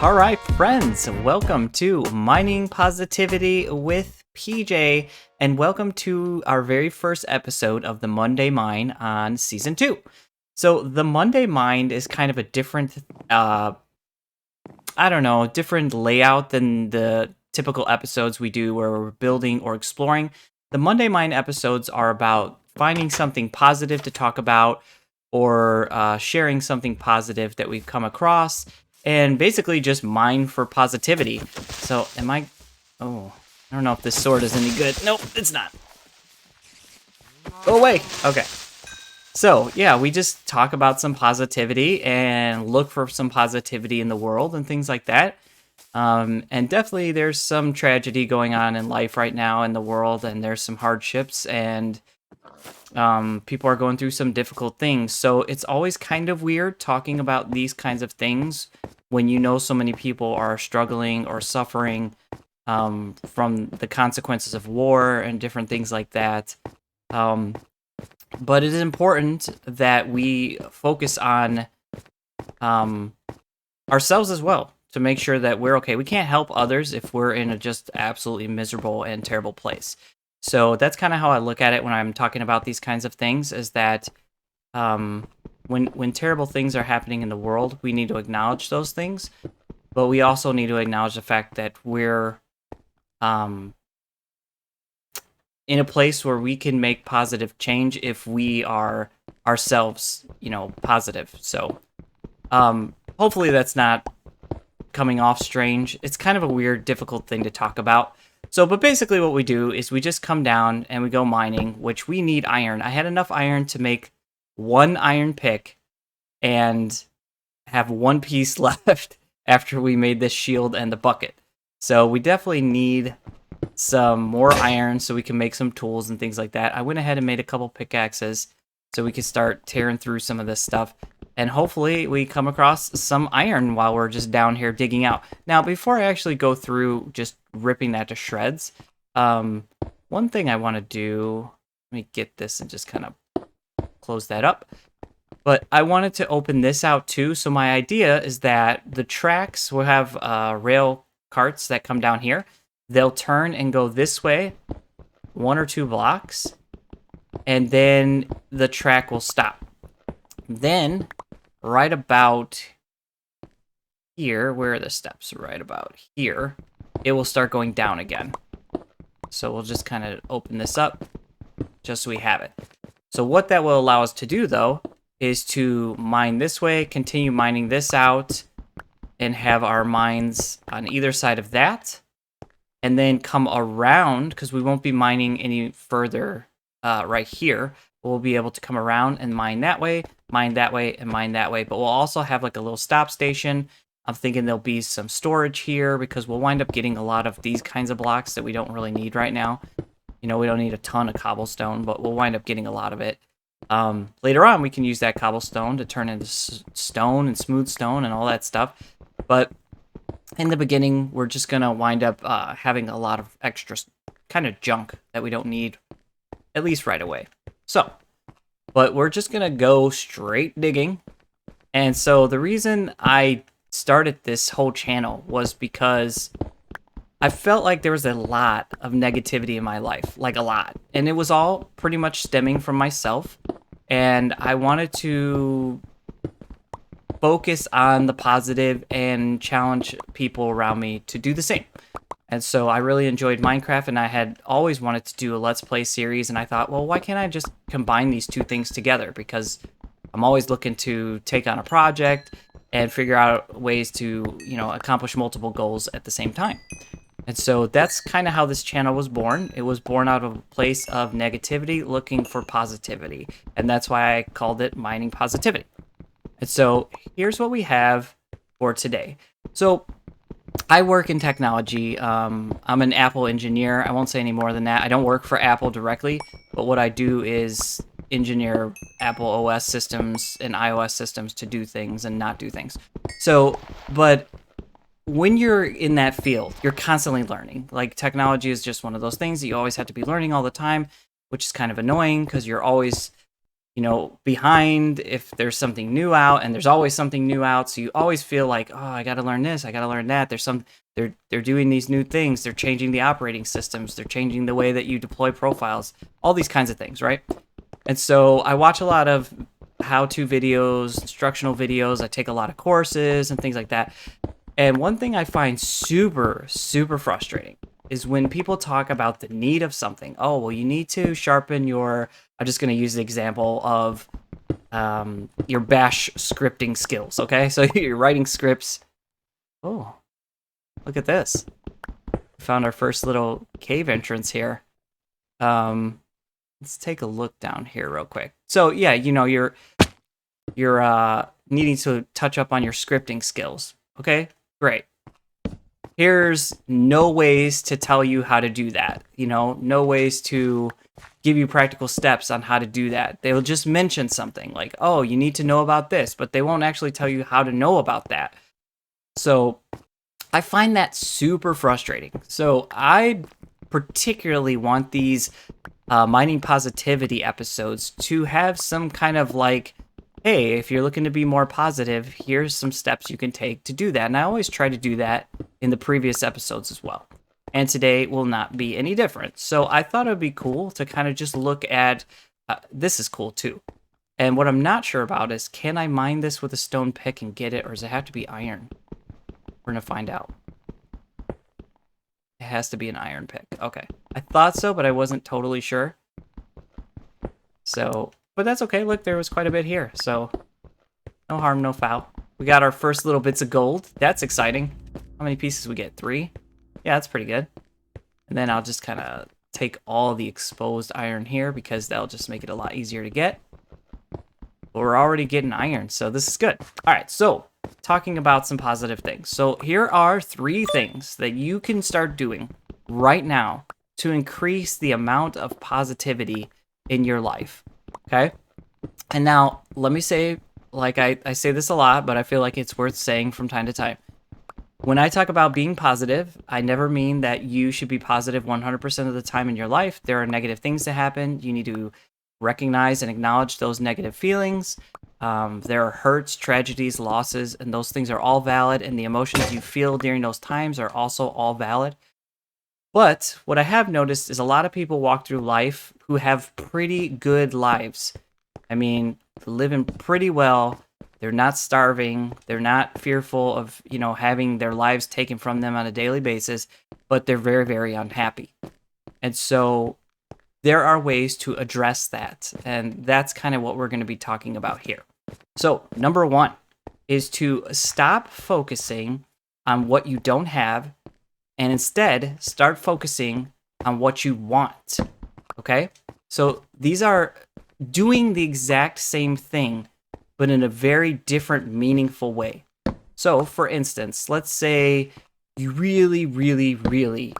All right, friends, welcome to Mining Positivity with PJ, and welcome to our very first episode of the Monday Mine on Season 2. So the Monday Mine is kind of a different, different layout than the typical episodes we do where we're building or exploring. The Monday Mine episodes are about finding something positive to talk about or sharing something positive that we've come across and basically just mine for positivity. So I don't know if this sword is any good. Nope, it's not. Go away. Okay. So, yeah, we just talk about some positivity and look for some positivity in the world and things like that. And definitely there's some tragedy going on in life right now in the world, and there's some hardships, and people are going through some difficult things. So it's always kind of weird talking about these kinds of things when you know so many people are struggling or suffering from the consequences of war and different things like that. But it is important that we focus on ourselves as well to make sure that we're okay. We can't help others if we're in a just absolutely miserable and terrible place. So that's kind of how I look at it when I'm talking about these kinds of things, is that when terrible things are happening in the world, we need to acknowledge those things, but we also need to acknowledge the fact that we're in a place where we can make positive change if we are ourselves, positive. So hopefully that's not coming off strange. It's kind of a weird, difficult thing to talk about. So, but basically what we do is we just come down and we go mining, which we need iron. I had enough iron to make one iron pick and have one piece left after we made this shield and the bucket. So we definitely need some more iron so we can make some tools and things like that. I went ahead and made a couple pickaxes so we can start tearing through some of this stuff. And hopefully we come across some iron while we're just down here digging out. Now, before I actually go through just ripping that to shreds, one thing I want to do, let me get this and just kind of close that up. But I wanted to open this out too. So my idea is that the tracks will have rail carts that come down here. They'll turn and go this way, 1 or 2 blocks, and then the track will stop. Then, right about here, where are the steps? Right about here, it will start going down again. So we'll just kind of open this up just so we have it. So what that will allow us to do, though, is to mine this way, continue mining this out, and have our mines on either side of that, and then come around, because we won't be mining any further right here. We'll be able to come around and mine that way, and mine that way. But we'll also have like a little stop station. I'm thinking there'll be some storage here because we'll wind up getting a lot of these kinds of blocks that we don't really need right now. We don't need a ton of cobblestone, but we'll wind up getting a lot of it. Later on, we can use that cobblestone to turn into stone and smooth stone and all that stuff. But in the beginning, we're just going to wind up having a lot of extra kind of junk that we don't need, at least right away. So, but we're just going to go straight digging. And so the reason I started this whole channel was because I felt like there was a lot of negativity in my life, like a lot. And it was all pretty much stemming from myself. And I wanted to focus on the positive and challenge people around me to do the same. And so I really enjoyed Minecraft, and I had always wanted to do a Let's Play series, and I thought, well, why can't I just combine these two things together? Because I'm always looking to take on a project and figure out ways to, accomplish multiple goals at the same time. And so that's kind of how this channel was born. It was born out of a place of negativity, looking for positivity. And that's why I called it Mining Positivity. And so here's what we have for today. So I work in technology. I'm an Apple engineer. I won't say any more than that. I don't work for Apple directly, but what I do is engineer Apple OS systems and iOS systems to do things and not do things. So, but when you're in that field, you're constantly learning. Like, technology is just one of those things that you always have to be learning all the time, which is kind of annoying because you're always behind if there's something new out, and there's always something new out. So you always feel like, oh, I got to learn this, I got to learn that. They're doing these new things. They're changing the operating systems. They're changing the way that you deploy profiles, all these kinds of things, right? And so I watch a lot of how-to videos, instructional videos. I take a lot of courses and things like that. And one thing I find super, super frustrating is when people talk about the need of something. Oh, well, you need to sharpen your, I'm just going to use the example of your bash scripting skills, okay? So you're writing scripts. Oh, look at this. We found our first little cave entrance here. Let's take a look down here real quick. So yeah, you're needing to touch up on your scripting skills. Okay, great. Here's no ways to tell you how to do that. No ways to give you practical steps on how to do that. They'll just mention something like, oh, you need to know about this, but they won't actually tell you how to know about that. So I find that super frustrating. So I particularly want these mining positivity episodes to have some kind of like, hey, if you're looking to be more positive, here's some steps you can take to do that. And I always try to do that in the previous episodes as well. And today will not be any different. So I thought it would be cool to kind of just look at, this is cool too. And what I'm not sure about is, can I mine this with a stone pick and get it, or does it have to be iron? We're going to find out. It has to be an iron pick. Okay. I thought so, but I wasn't totally sure. So, but that's okay. Look, there was quite a bit here. So, no harm, no foul. We got our first little bits of gold. That's exciting. How many pieces we get? 3? Yeah, that's pretty good. And then I'll just kind of take all the exposed iron here because that'll just make it a lot easier to get. But we're already getting iron, so this is good. All right, so talking about some positive things. So here are 3 things that you can start doing right now to increase the amount of positivity in your life, okay? And now, let me say, like I say this a lot, but I feel like it's worth saying from time to time. When I talk about being positive, I never mean that you should be positive 100% of the time in your life. There are negative things that happen. You need to recognize and acknowledge those negative feelings. There are hurts, tragedies, losses, and those things are all valid, and the emotions you feel during those times are also all valid. But what I have noticed is a lot of people walk through life who have pretty good lives. I mean, living pretty well. They're not starving. They're not fearful of, having their lives taken from them on a daily basis, but they're very, very unhappy. And so there are ways to address that. And that's kind of what we're going to be talking about here. So number 1 is to stop focusing on what you don't have and instead start focusing on what you want. Okay? So these are doing the exact same thing, but in a very different, meaningful way. So, for instance, let's say you really, really, really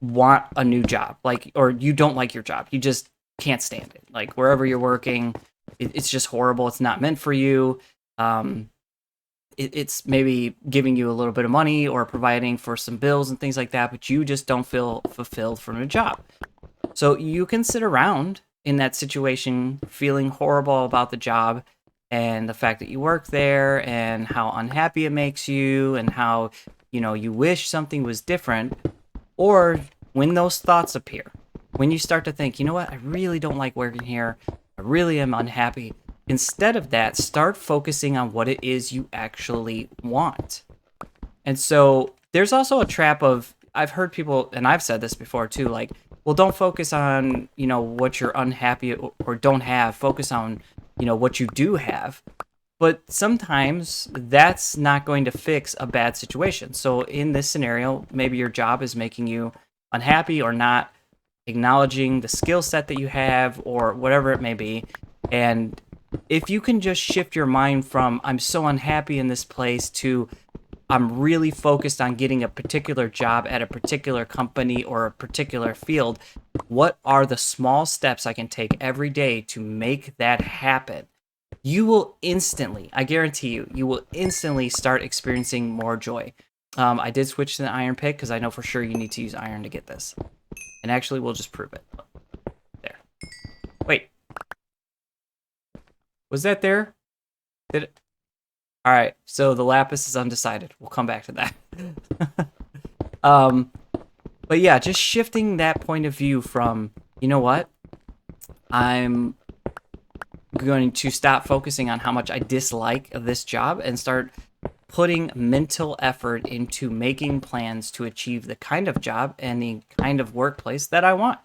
want a new job, or you don't like your job. You just can't stand it. Like, wherever you're working, it's just horrible. It's not meant for you. It's maybe giving you a little bit of money or providing for some bills and things like that, but you just don't feel fulfilled from a job. So you can sit around in that situation feeling horrible about the job and the fact that you work there and how unhappy it makes you and how, you wish something was different. Or when those thoughts appear, when you start to think, you know what, I really don't like working here. I really am unhappy. Instead of that, start focusing on what it is you actually want. And so there's also a trap of, I've heard people, and I've said this before too, like, well, don't focus on, what you're unhappy or don't have. Focus on, what you do have. But sometimes that's not going to fix a bad situation. So in this scenario, maybe your job is making you unhappy or not acknowledging the skill set that you have or whatever it may be. And if you can just shift your mind from, I'm so unhappy in this place, to I'm really focused on getting a particular job at a particular company or a particular field. What are the small steps I can take every day to make that happen? You will instantly, I guarantee you will instantly start experiencing more joy. I did switch to the iron pick because I know for sure you need to use iron to get this. And actually, we'll just prove it. There. Wait. Was that there? Did it? All right. So the lapis is undecided. We'll come back to that. But yeah, just shifting that point of view from, you know what? I'm going to stop focusing on how much I dislike this job and start putting mental effort into making plans to achieve the kind of job and the kind of workplace that I want.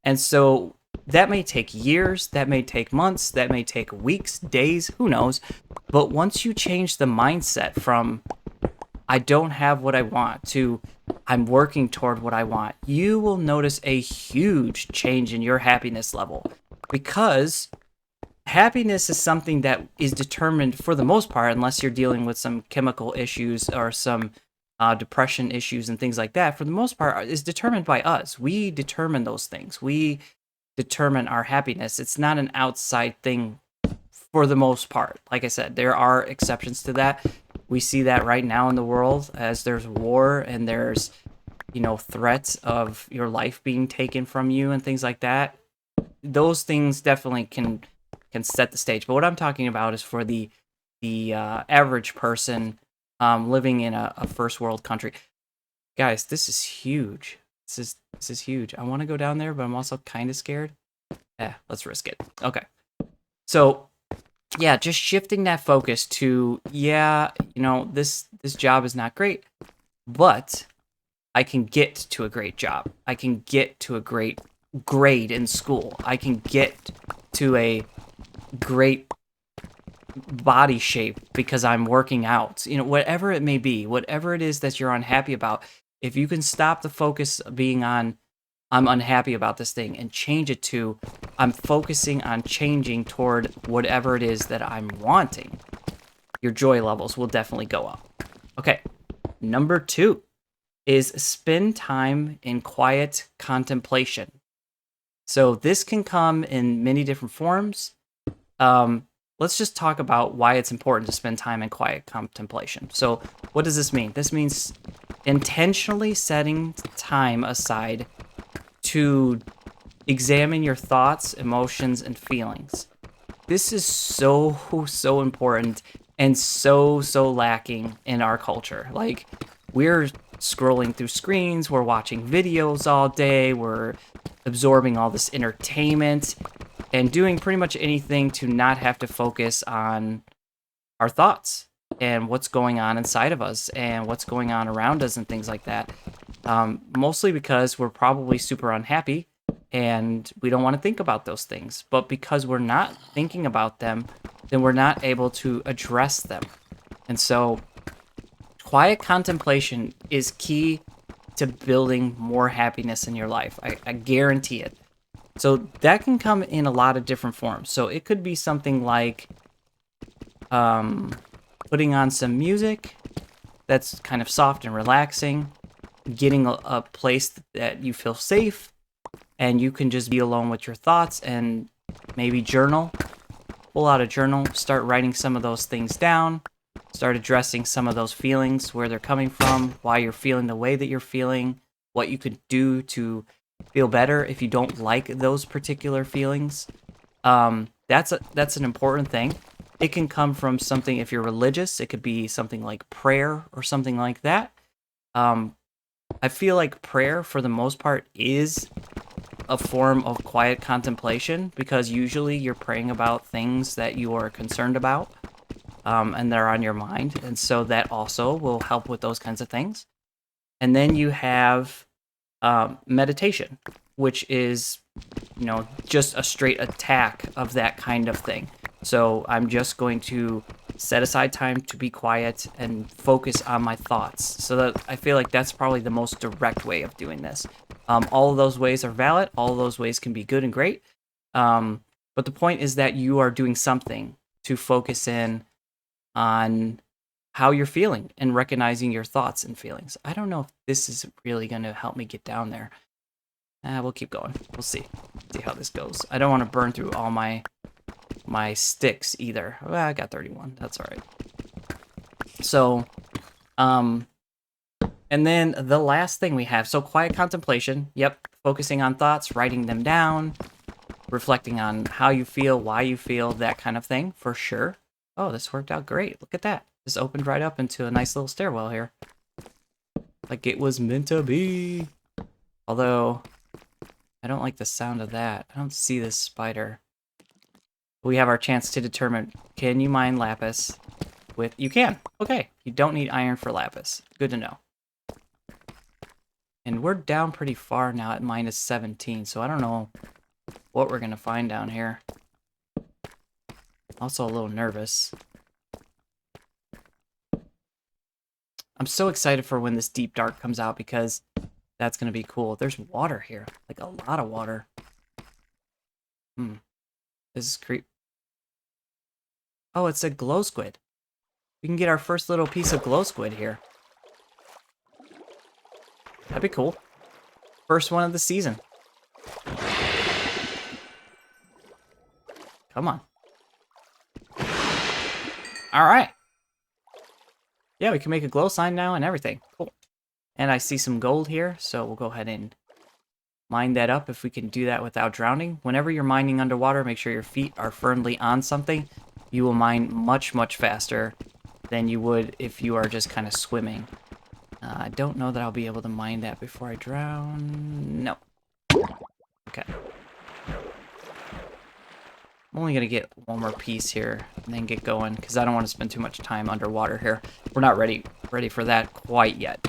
And so that may take years, that may take months, that may take weeks, days, who knows. But once you change the mindset from I don't have what I want to I'm working toward what I want, you will notice a huge change in your happiness level, because happiness is something that is determined for the most part, unless you're dealing with some chemical issues or some depression issues and things like that, for the most part is determined by us. We determine those things. We determine our happiness. It's not an outside thing for the most part. Like I said, there are exceptions to that. We see that right now in the world as there's war and there's, threats of your life being taken from you and things like that. Those things definitely can set the stage. But what I'm talking about is for the average person living in a first world country. Guys, this is huge. This is huge. I want to go down there, but I'm also kind of scared. Yeah, let's risk it. Okay. So yeah, just shifting that focus to, this job is not great, but I can get to a great job. I can get to a great grade in school. I can get to a great body shape because I'm working out. Whatever it may be, whatever it is that you're unhappy about, if you can stop the focus being on I'm unhappy about this thing and change it to I'm focusing on changing toward whatever it is that I'm wanting, your joy levels will definitely go up. Okay, number 2 is spend time in quiet contemplation. So this can come in many different forms. Let's just talk about why it's important to spend time in quiet contemplation. So what does this mean? This means intentionally setting time aside to examine your thoughts, emotions, and feelings. This is so important and so lacking in our culture. Like, we're scrolling through screens, we're watching videos all day, we're absorbing all this entertainment and doing pretty much anything to not have to focus on our thoughts and what's going on inside of us and what's going on around us and things like that. Mostly because we're probably super unhappy and we don't want to think about those things. But because we're not thinking about them, then we're not able to address them. And so quiet contemplation is key to building more happiness in your life. I guarantee it. So that can come in a lot of different forms. So it could be something like putting on some music that's kind of soft and relaxing, getting a place that you feel safe, and you can just be alone with your thoughts and maybe journal. Pull out a journal, start writing some of those things down, start addressing some of those feelings, where they're coming from, why you're feeling the way that you're feeling, what you could do to feel better if you don't like those particular feelings. That's an important thing. It can come from something, if you're religious, it could be something like prayer or something like that. I feel like prayer, for the most part, is a form of quiet contemplation, because usually you're praying about things that you are concerned about, and they're on your mind. And so that also will help with those kinds of things. And then you have meditation, which is, just a straight attack of that kind of thing. So I'm just going to set aside time to be quiet and focus on my thoughts. So that I feel like that's probably the most direct way of doing this. All of those ways are valid. All of those ways can be good and great. But the point is that you are doing something to focus in on how you're feeling and recognizing your thoughts and feelings. I don't know if this is really going to help me get down there. We'll keep going. We'll see how this goes. I don't want to burn through all my sticks either. Well, I got 31. That's all right. So, and then the last thing we have, so quiet contemplation. Yep, focusing on thoughts, writing them down, reflecting on how you feel, why you feel, that kind of thing, for sure. Oh, this worked out great. Look at that. This opened right up into a nice little stairwell here. Like it was meant to be. Although, I don't like the sound of that. I don't see this spider. We have our chance to determine, can you mine lapis with... You can. Okay. You don't need iron for lapis. Good to know. And we're down pretty far now at minus 17, so I don't know what we're going to find down here. Also a little nervous. I'm so excited for when this deep dark comes out because that's going to be cool. There's water here. Like a lot of water. This is creep. Oh, it's a glow squid. We can get our first little piece of glow squid here. That'd be cool. First one of the season. Come on. Alright. Yeah, we can make a glow sign now and everything. Cool. And I see some gold here, so we'll go ahead and mine that up if we can do that without drowning. Whenever you're mining underwater, make sure your feet are firmly on something. You will mine much, much faster than you would if you are just kind of swimming. I don't know that I'll be able to mine that before I drown. No. Okay. I'm only going to get one more piece here and then get going because I don't want to spend too much time underwater here. We're not ready for that quite yet.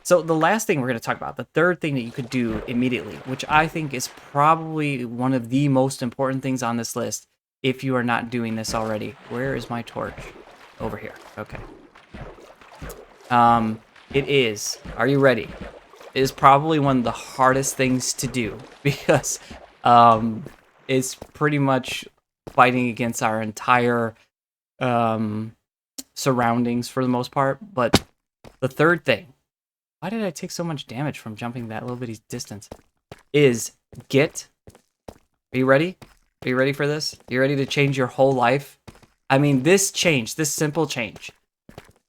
So the last thing we're going to talk about, the third thing that you could do immediately, which I think is probably one of the most important things on this list if you are not doing this already. Where is my torch? Over here. Okay. It is. Are you ready? It is probably one of the hardest things to do because it's pretty much fighting against our entire surroundings for the most part. But the third thing, why did I take so much damage from jumping that little bitty distance? Is get... Are you ready? Are you ready for this? Are you ready to change your whole life? I mean, this change, this simple change,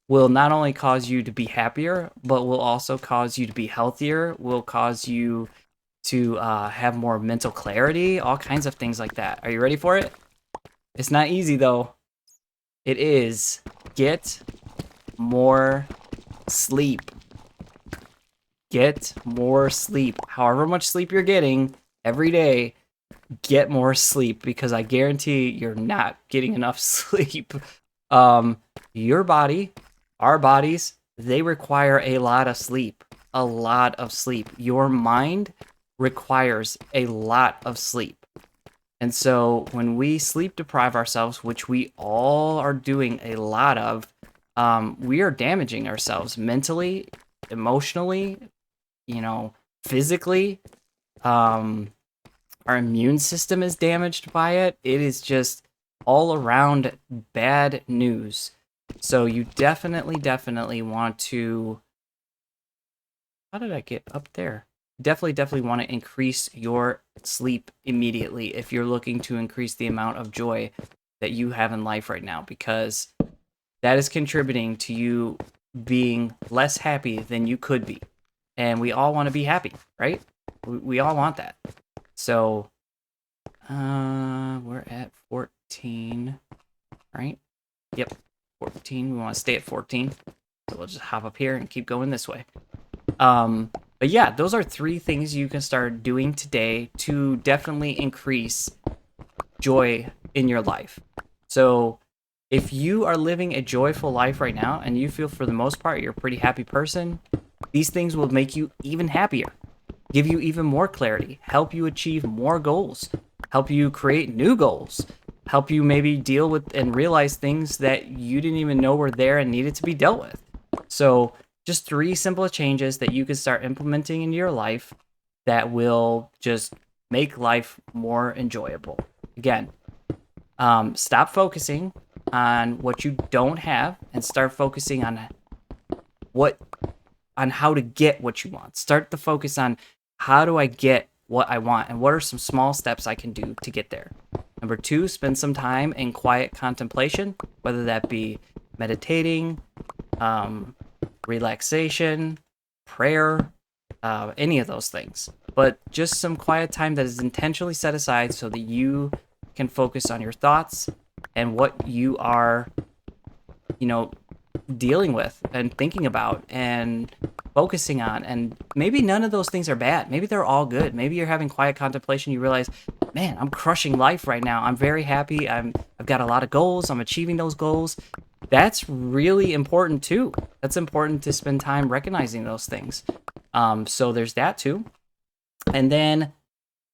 will not only cause you to be happier, but will also cause you to be healthier, will cause you to have more mental clarity, all kinds of things like that. Are you ready for it? It's not easy, though. It is get more sleep. Get more sleep. However much sleep you're getting every day, get more sleep because I guarantee you're not getting enough sleep. Your body, our bodies, they require a lot of sleep. A lot of sleep. Your mind requires a lot of sleep. And so when we sleep deprive ourselves, which we all are doing a lot of, we are damaging ourselves mentally, emotionally, physically. Our immune system is damaged by it. It is just all around bad news. So you definitely want to... How did I get up there? Definitely want to increase your sleep immediately if you're looking to increase the amount of joy that you have in life right now, because that is contributing to you being less happy than you could be. And we all want to be happy, right? We all want that. So, we're at 14, right? Yep, 14. We want to stay at 14. So we'll just hop up here and keep going this way. But yeah, those are 3 things you can start doing today to definitely increase joy in your life. So if you are living a joyful life right now and you feel for the most part you're a pretty happy person, these things will make you even happier, give you even more clarity, help you achieve more goals, help you create new goals, help you maybe deal with and realize things that you didn't even know were there and needed to be dealt with. So just 3 simple changes that you can start implementing into your life that will just make life more enjoyable. Again, stop focusing on what you don't have and start focusing on how to get what you want. Start to focus on how do I get what I want and what are some small steps I can do to get there. Number 2, spend some time in quiet contemplation, whether that be meditating, relaxation, prayer, any of those things. but just some quiet time that is intentionally set aside so that you can focus on your thoughts and what you are, you know, dealing with and thinking about and focusing on. And maybe none of those things are bad. Maybe they're all good. Maybe you're having quiet contemplation. You realize, man, I'm crushing life right now. I'm very happy. I've got a lot of goals. I'm achieving those goals. That's really important too. That's important to spend time recognizing those things. So there's that too. And then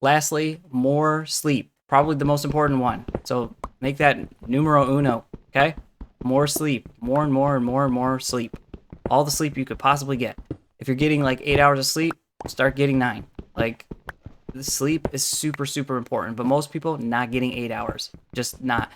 lastly, more sleep. Probably the most important one. So make that numero uno, okay? More sleep. More and more and more and more sleep. All the sleep you could possibly get. If you're getting like 8 hours of sleep, start getting 9. Like, the sleep is super, super important. But most people not getting 8 hours. Just not.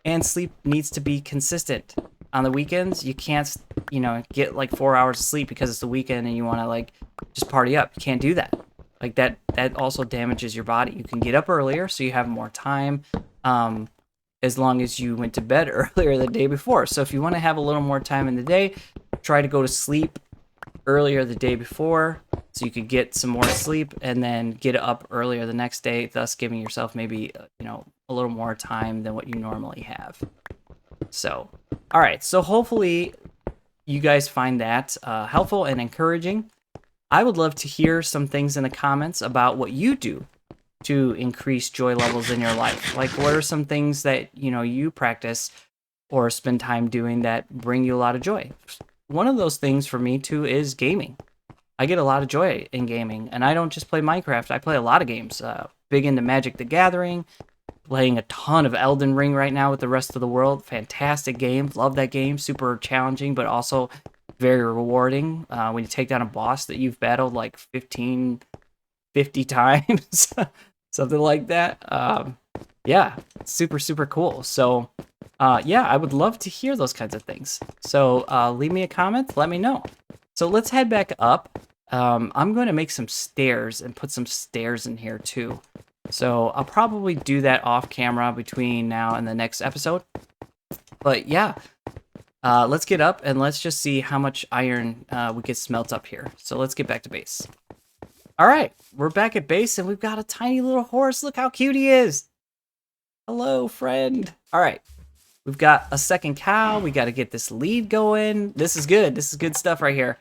And sleep needs to be consistent. On the weekends, you can't, you know, get like 4 hours of sleep because it's the weekend and you want to like just party up. You can't do that. Like that also damages your body. You can get up earlier so you have more time, as long as you went to bed earlier the day before. So if you want to have a little more time in the day, try to go to sleep earlier the day before so you could get some more sleep and then get up earlier the next day, thus giving yourself maybe, you know, a little more time than what you normally have. So, all right. So hopefully you guys find that helpful and encouraging. I would love to hear some things in the comments about what you do to increase joy levels in your life. Like, what are some things that, you know, you practice or spend time doing that bring you a lot of joy? One of those things for me too is gaming. I get a lot of joy in gaming, and I don't just play Minecraft. I play a lot of games. Big into Magic the Gathering, playing a ton of Elden Ring right now with the rest of the world. Fantastic game. Love that game. Super challenging, but also very rewarding when you take down a boss that you've battled like 50 times. Something like that. Yeah, super, super cool. So, yeah, I would love to hear those kinds of things. So leave me a comment. Let me know. So let's head back up. I'm going to make some stairs and put some stairs in here too. So I'll probably do that off camera between now and the next episode. But yeah, let's get up and let's just see how much iron we can smelt up here. So let's get back to base. All right, we're back at base and we've got a tiny little horse. Look how cute he is. Hello, friend. All right, we've got a second cow. We got to get this lead going. This is good. This is good stuff right here.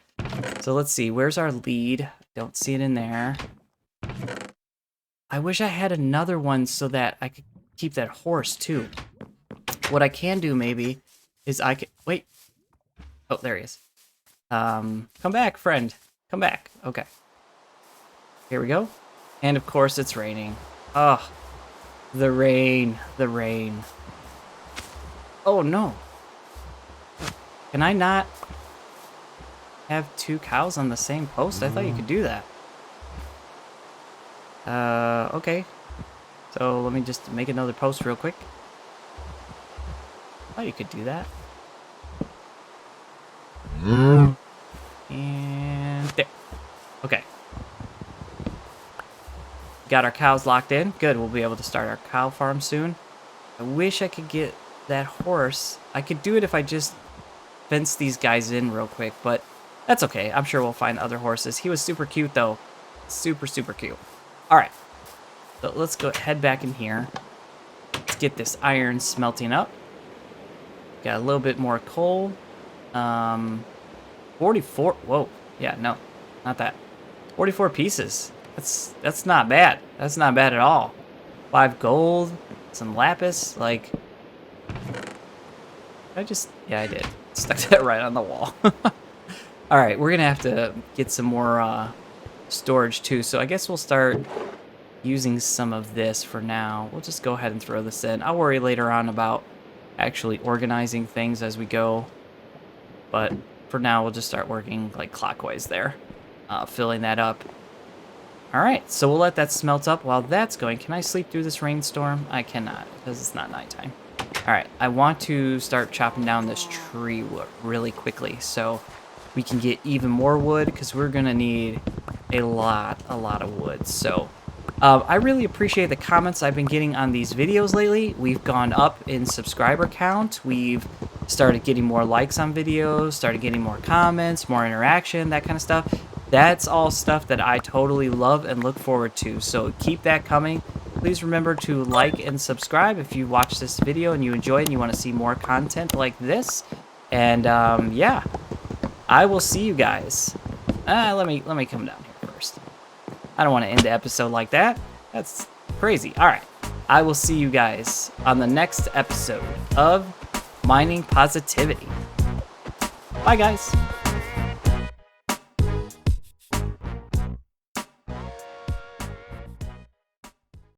So let's see. Where's our lead? Don't see it in there. I wish I had another one so that I could keep that horse too. What I can do maybe is I can... Wait. Oh, there he is. Come back, friend. Come back. Okay. Here we go. And of course it's raining. Oh, the rain. The rain. Oh, no. Can I not have 2 cows on the same post? I thought you could do that. Okay. So let me just make another post real quick. Oh, you could do that. And there. Okay. Got our cows locked in. Good, we'll be able to start our cow farm soon. I wish I could get that horse. I could do it if I just fence these guys in real quick, but that's okay. I'm sure we'll find other horses. He was super cute, though. Super, super cute. All right. So let's go head back in here. Let's get this iron smelting up. Got a little bit more coal. 44. Whoa. Yeah, no. Not that. 44 pieces. That's not bad. That's not bad at all. 5 gold. Some lapis. Like... Yeah, I did. Stuck that right on the wall. Alright, we're gonna have to get some more storage too. So I guess we'll start using some of this for now. We'll just go ahead and throw this in. I'll worry later on about actually organizing things as we go. But for now, we'll just start working like clockwise there. Filling that up. Alright, so we'll let that smelt up while that's going. Can I sleep through this rainstorm? I cannot, because it's not nighttime. Alright, I want to start chopping down this tree really quickly so we can get even more wood, because we're going to need a lot of wood. So, I really appreciate the comments I've been getting on these videos lately. We've gone up in subscriber count. We've started getting more likes on videos, started getting more comments, more interaction, that kind of stuff. That's all stuff that I totally love and look forward to. So keep that coming. Please remember to like and subscribe if you watch this video and you enjoy it and you want to see more content like this. And yeah, I will see you guys. Let me come down here first. I don't want to end the episode like that. That's crazy. All right. I will see you guys on the next episode of Mining Positivity. Bye, guys.